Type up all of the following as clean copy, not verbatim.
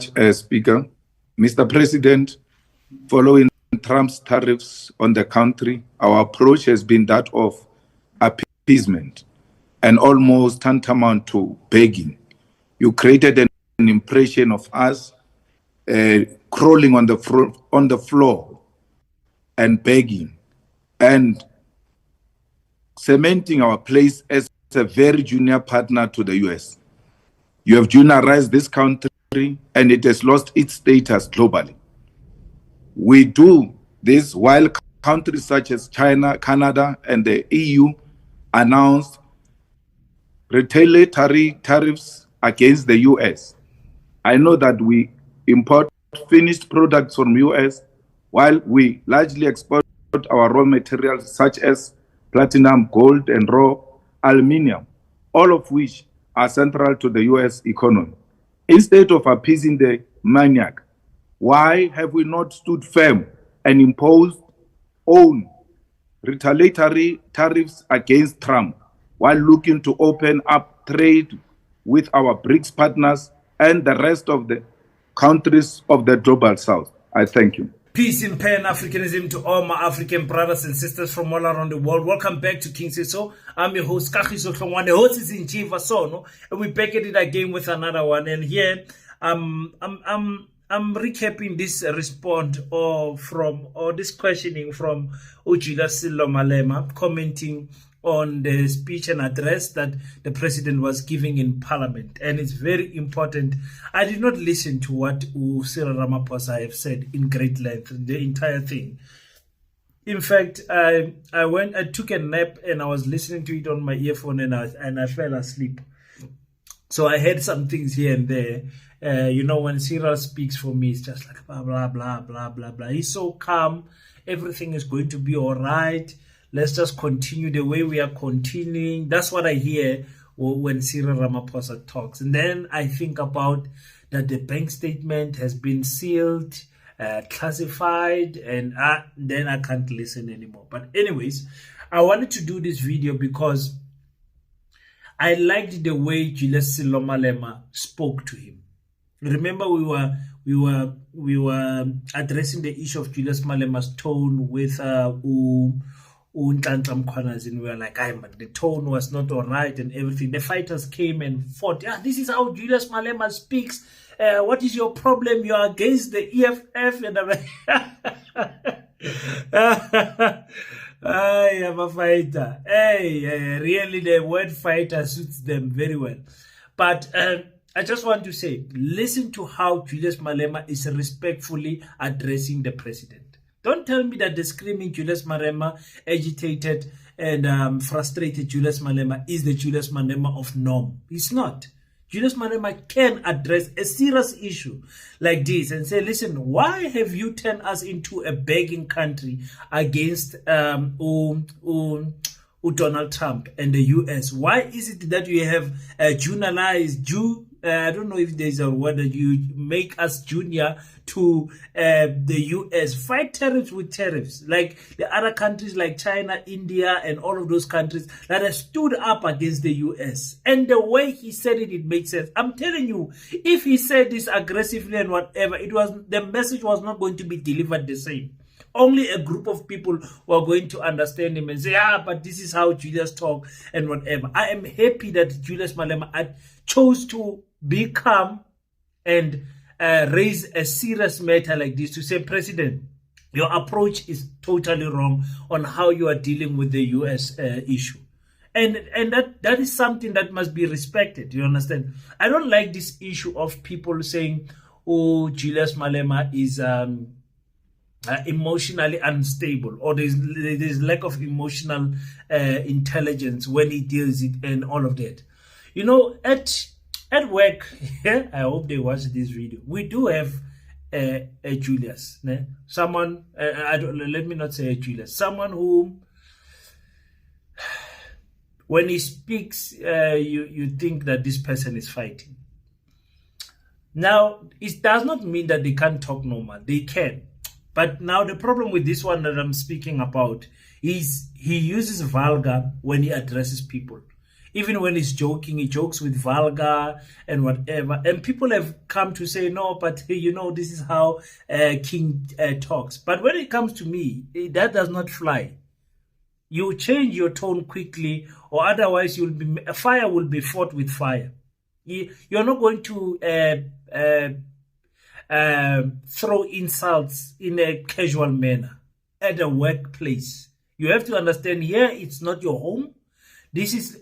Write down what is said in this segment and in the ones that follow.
Speaker. Mr. President, following Trump's tariffs on the country, our approach has been that of appeasement and almost tantamount to begging. You created an impression of us crawling on the floor and begging and cementing our place as a very junior partner to the US. You have juniorized this country and it has lost its status globally. We do this while countries such as China, Canada, and the EU announced retaliatory tariffs against the US. I know that we import finished products from US while we largely export our raw materials such as platinum, gold, and raw aluminium, all of which are central to the US economy. Instead of appeasing the maniac, why have we not stood firm and imposed own retaliatory tariffs against Trump while looking to open up trade with our BRICS partners and the rest of the countries of the global south? I thank you. Peace in Pan-Africanism to all my African brothers and sisters from all around the world. Welcome back to King Siso. I'm your host, Kagiso Hlongwane. The host is in Chief Asono, and we're back at it again with another one. And here, I'm recapping this response or this questioning from Julius Malema, commenting on the speech and address that the president was giving in parliament. And it's very important. I did not listen to what Cyril Ramaphosa have said in great length, the entire thing. In fact, I took a nap and I was listening to it on my earphone and I fell asleep. So I heard some things here and there. When Cyril speaks for me, it's just like blah, blah, blah, blah, blah, blah. He's so calm. Everything is going to be all right. Let's just continue the way we are continuing. That's what I hear when Cyril Ramaphosa talks. And then I think about that the bank statement has been sealed, classified, and then I can't listen anymore. But anyways, I wanted to do this video because I liked the way Julius Malema spoke to him. Remember, we were addressing the issue of Julius Malema's tone with and we were like, the tone was not all right and everything. The fighters came and fought. This is how Julius Malema speaks. What is your problem? You are against the EFF. And I'm like, I am a fighter. Hey, really, the word fighter suits them very well. But I just want to say, listen to how Julius Malema is respectfully addressing the president. Don't tell me that the screaming Julius Malema, agitated and frustrated Julius Malema is the Julius Malema of norm. It's not. Julius Malema can address a serious issue like this and say, listen, why have you turned us into a begging country against Donald Trump and the US? Why is it that you have I don't know if there's a word that you make us junior to the US. Fight tariffs with tariffs, like the other countries like China, India, and all of those countries that have stood up against the US. And the way he said it, it makes sense. I'm telling you, if he said this aggressively and whatever, the message was not going to be delivered the same. Only a group of people were going to understand him and say, but this is how Julius talk and whatever. I am happy that Julius Malema chose to be calm and raise a serious matter like this to say, President, your approach is totally wrong on how you are dealing with the US issue. And that is something that must be respected. You understand? I don't like this issue of people saying, Julius Malema is emotionally unstable, or there's lack of emotional intelligence when he deals it and all of that. At work, I hope they watch this video. We do have a Julius, someone. Let me not say a Julius. Someone who, when he speaks, you think that this person is fighting. Now, it does not mean that they can't talk normal. They can. But now the problem with this one that I'm speaking about is he uses vulgar when he addresses people. Even when he's joking, he jokes with vulgar and whatever. And people have come to say, no, but this is how King talks. But when it comes to me, that does not fly. You change your tone quickly, or otherwise fire will be fought with fire. You're not going to throw insults in a casual manner at a workplace. You have to understand, here it's not your home.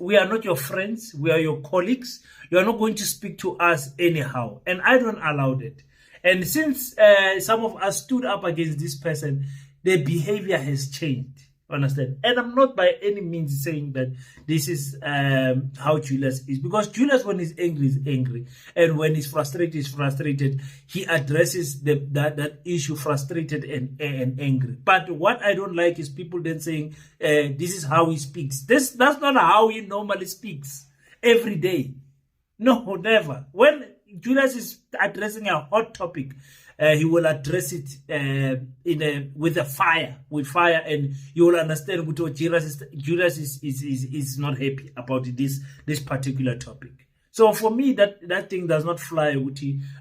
We are not your friends. We are your colleagues. You are not going to speak to us anyhow. And I don't allow that. And since some of us stood up against this person, their behavior has changed. Understand? And I'm not by any means saying that this is how Julius is, because Julius, when he's angry, is angry, and when he's frustrated. He addresses that issue frustrated and angry. But what I don't like is people then saying this is how he speaks. That's not how he normally speaks every day. No, never. When Julius is addressing a hot topic, he will address it with fire, and you will understand what Julius is not happy about this particular topic. So for me, that thing does not fly.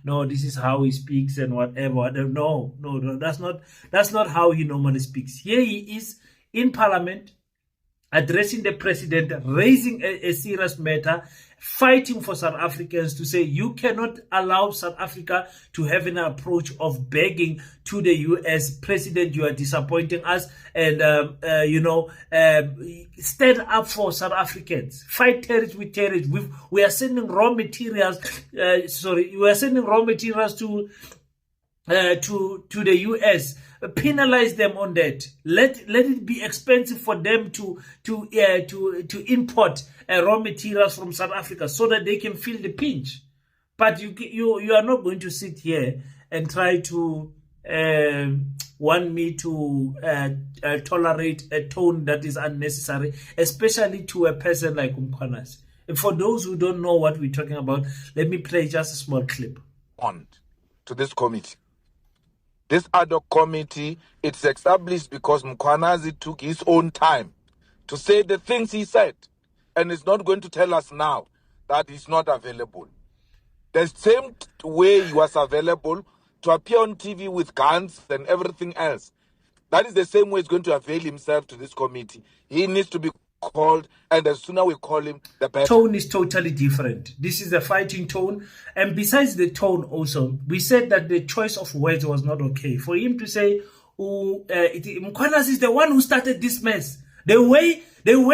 No, this is how he speaks and whatever. No, that's not how he normally speaks. Here he is in Parliament, addressing the president, raising a serious matter, fighting for South Africans to say you cannot allow South Africa to have an approach of begging to the US president, you are disappointing us, and stand up for South Africans. Fight terrorists with terrorists. We are sending raw materials. We are sending raw materials to the US. Penalize them on that. Let it be expensive for them to import raw materials from South Africa so that they can feel the pinch. But you are not going to sit here and try to want me to tolerate a tone that is unnecessary, especially to a person like Umkhwanazi. And for those who don't know what we're talking about, let me play just a small clip. On to this committee. This ad hoc committee, it's established because Mkhwanazi took his own time to say the things he said. And is not going to tell us now that he's not available. The same way he was available to appear on TV with guns and everything else. That is the same way he's going to avail himself to this committee. He needs to be called, and the sooner we call him, the better. Tone is totally different. This is a fighting tone. And besides the tone also, we said that the choice of words was not okay. For him to say, Mkhwanazi is the one who started this mess. The way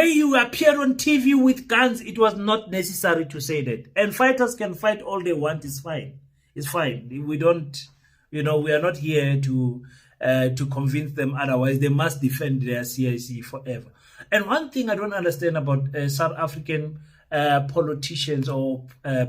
you appear on TV with guns, it was not necessary to say that. And fighters can fight all they want. It's fine. It's fine. We don't, we are not here to convince them otherwise. They must defend their CIC forever. And one thing I don't understand about South African politicians or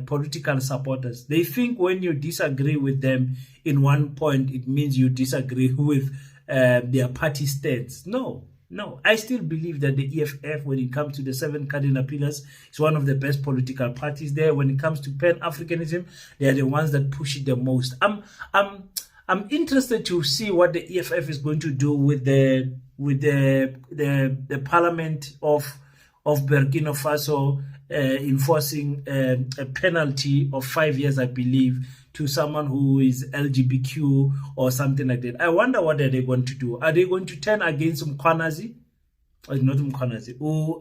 political supporters, they think when you disagree with them in one point, it means you disagree with their party stance. No, I still believe that the EFF, when it comes to the 7 cardinal pillars, is one of the best political parties there. When it comes to Pan-Africanism, they are the ones that push it the most. I'm interested to see what the EFF is going to do with the Parliament of Burkina Faso enforcing a penalty of 5 years, I believe, to someone who is LGBTQ or something like that. I wonder what are they going to do. Are they going to turn against Mkhwanazi? Not Mkhwanazi. Or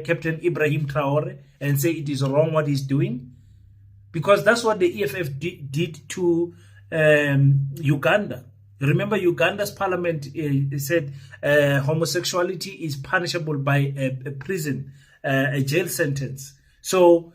Captain Ibrahim Traore and say it is wrong what he's doing? Because that's what the EFF did to Uganda. Remember, Uganda's parliament said homosexuality is punishable by a prison, a jail sentence. So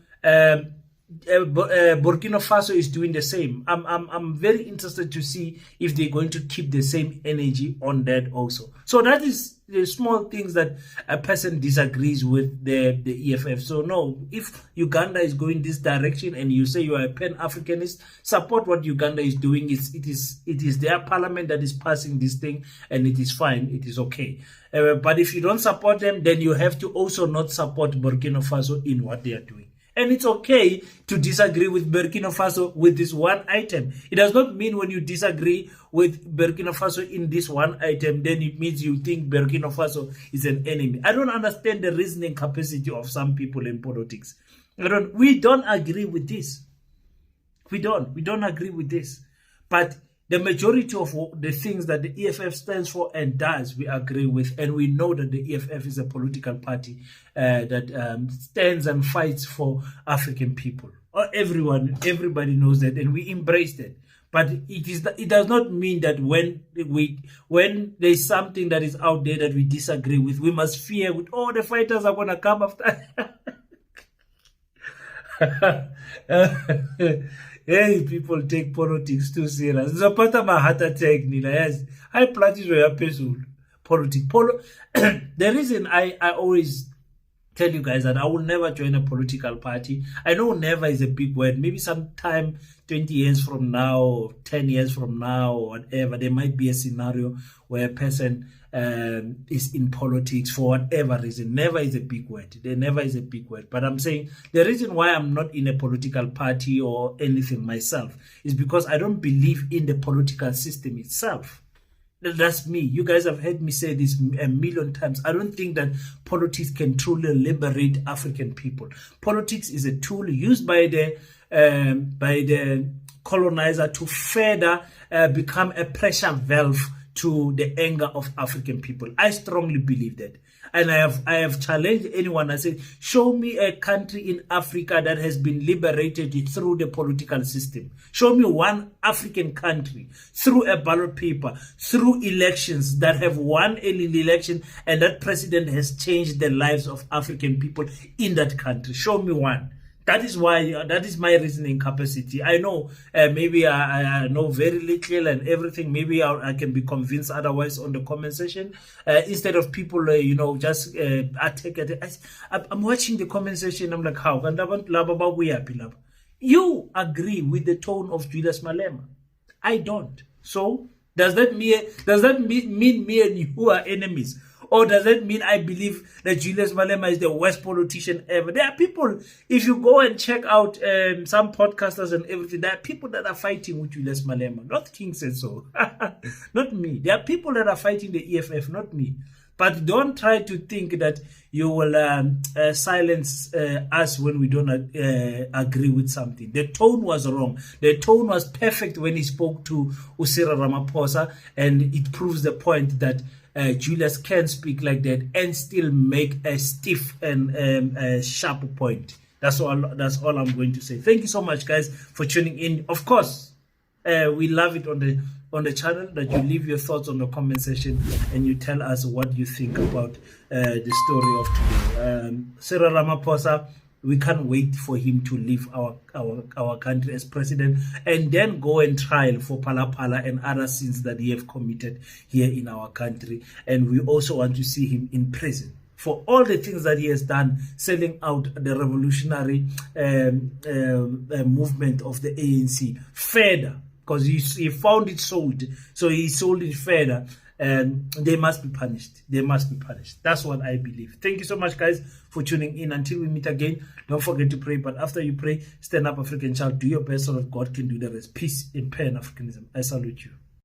Burkina Faso is doing the same. I'm very interested to see if they're going to keep the same energy on that also. So that is the small things that a person disagrees with the EFF. So no, if Uganda is going this direction and you say you are a Pan-Africanist, support what Uganda is doing. It is their parliament that is passing this thing, and it is fine. It is okay. But if you don't support them, then you have to also not support Burkina Faso in what they are doing. And it's okay to disagree with Burkina Faso with this one item. It does not mean when you disagree with Burkina Faso in this one item, then it means you think Burkina Faso is an enemy. I don't understand the reasoning capacity of some people in politics. We don't agree with this. We don't agree with this. But the majority of the things that the EFF stands for and does, we agree with. And we know that the EFF is a political party that stands and fights for African people. Everybody knows that, and we embrace that. But it does not mean that when there's something that is out there that we disagree with, we must fear with, the fighters are going to come after. Hey, people take politics too serious. It's a part of my heart attack, Nila. Yes, I practice politics. The reason I always tell you guys that I will never join a political party. I know never is a big word. Maybe sometime 20 years from now, or 10 years from now, or whatever, there might be a scenario where a person is in politics for whatever reason. Never is a big word. There never is a big word. But I'm saying the reason why I'm not in a political party or anything myself is because I don't believe in the political system itself. That's me. You guys have heard me say this a million times. I don't think that politics can truly liberate African people. Politics is a tool used by the colonizer to further become a pressure valve to the anger of African people. I strongly believe that. And I have challenged anyone. I said, show me a country in Africa that has been liberated through the political system. Show me one African country through a ballot paper, through elections that have won an election, and that president has changed the lives of African people in that country. Show me one. That is why, that is my reasoning capacity. I know maybe I know very little and everything. Maybe I can be convinced otherwise on the comment section. Instead of people, just attack it. I'm watching the comment section. I'm like, how? You agree with the tone of Julius Malema. I don't. So does that mean me and you are enemies? Or does that mean I believe that Julius Malema is the worst politician ever? There are people, if you go and check out some podcasters and everything, there are people that are fighting with Julius Malema. Not King said so. Not me. There are people that are fighting the EFF, not me. But don't try to think that you will silence us when we don't agree with something. The tone was wrong. The tone was perfect when he spoke to Cyril Ramaphosa, and it proves the point that Julius can speak like that and still make a stiff and sharp point. That's all I'm going to say. Thank you so much, guys, for tuning in. Of course, we love it on the channel that you leave your thoughts on the comment section and you tell us what you think about the story of today. Cyril Ramaphosa, we can't wait for him to leave our country as president and then go and trial for Pala and other sins that he have committed here in our country. And we also want to see him in prison for all the things that he has done, selling out the revolutionary movement of the ANC further, because he found it sold. So he sold it further. And they must be punished. They must be punished. That's what I believe. Thank you so much, guys, for tuning in. Until we meet again, don't forget to pray. But after you pray, stand up, African child. Do your best so that God can do the rest. Peace in Pan-Africanism. I salute you.